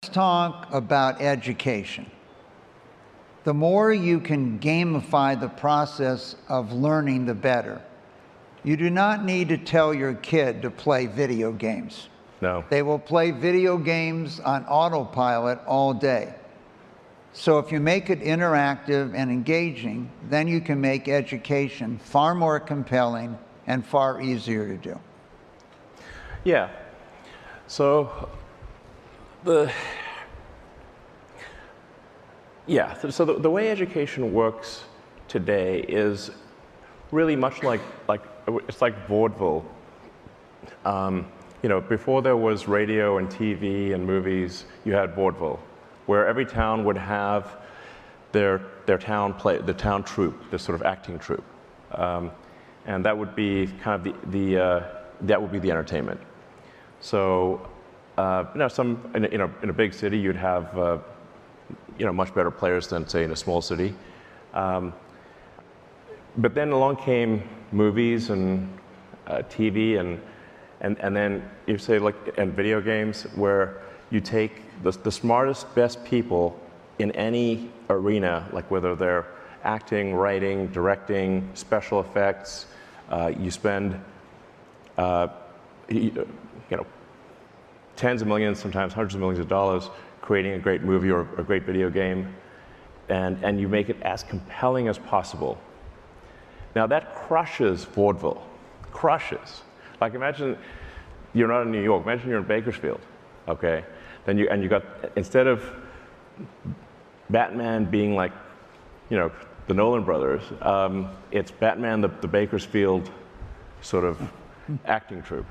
Let's talk about education. The more you can gamify the process of learning, the better. You do not need to tell your kid to play video games. No. They will play video games on autopilot all day. So if you make it interactive and engaging, then you can make education far more compelling and far easier to do. Yeah. So the way education works today is really much like it's like vaudeville. Before there was radio and TV and movies, you had vaudeville, where every town would have their town play, the town troupe, this sort of acting troupe, and that would be kind of that would be the entertainment. So, in a big city, you'd have much better players than, say, in a small city. But then along came movies and TV and then you say and video games, where you take the smartest, best people in any arena, like whether they're acting, writing, directing, special effects. You spend tens of millions, sometimes hundreds of millions of dollars creating a great movie or a great video game, and you make it as compelling as possible. Now that crushes vaudeville, crushes. Like imagine you're not in New York, imagine you're in Bakersfield, okay? Then you got, instead of Batman being like, the Nolan brothers, it's Batman the Bakersfield sort of acting troupe.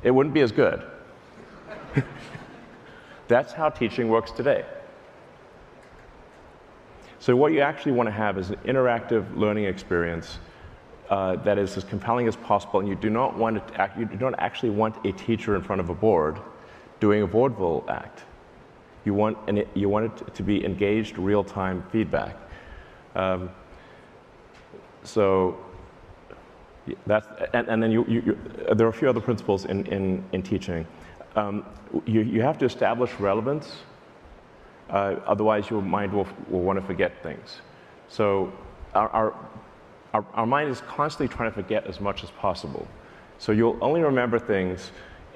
It wouldn't be as good. That's how teaching works today. So what you actually want to have is an interactive learning experience that is as compelling as possible, and you do not actually want a teacher in front of a board doing a vaudeville act. You want it to be engaged, real-time feedback. So that's, and then there are a few other principles in teaching. You have to establish relevance, otherwise your mind will want to forget things. So our mind is constantly trying to forget as much as possible. So you'll only remember things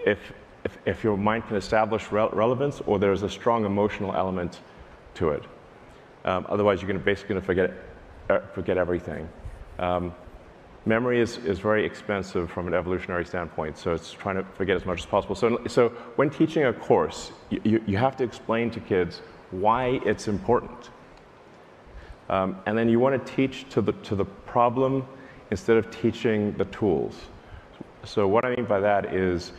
if your mind can establish relevance or there's a strong emotional element to it. Otherwise you're basically going to forget everything. Memory is very expensive from an evolutionary standpoint, so it's trying to forget as much as possible. So when teaching a course, you have to explain to kids why it's important. And then you want to teach to the problem instead of teaching the tools. So what I mean by that is,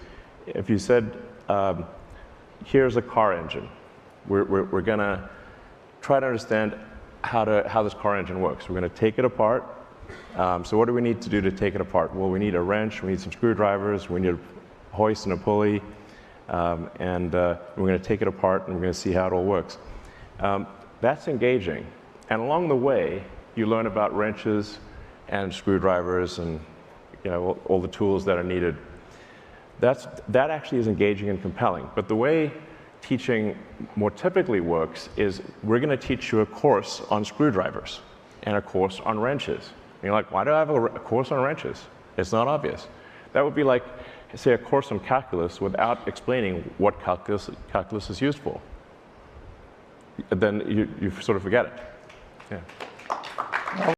if you said, here's a car engine, we're going to try to understand how this car engine works. We're going to take it apart. So what do we need to do to take it apart? Well, we need a wrench, we need some screwdrivers, we need a hoist and a pulley, and we're going to take it apart and we're going to see how it all works. That's engaging. And along the way, you learn about wrenches and screwdrivers and all the tools that are needed. That actually is engaging and compelling. But the way teaching more typically works is we're going to teach you a course on screwdrivers and a course on wrenches. And you're like, why do I have a course on wrenches? It's not obvious. That would be like, say, a course on calculus without explaining what calculus is used for. Then you sort of forget it. Yeah.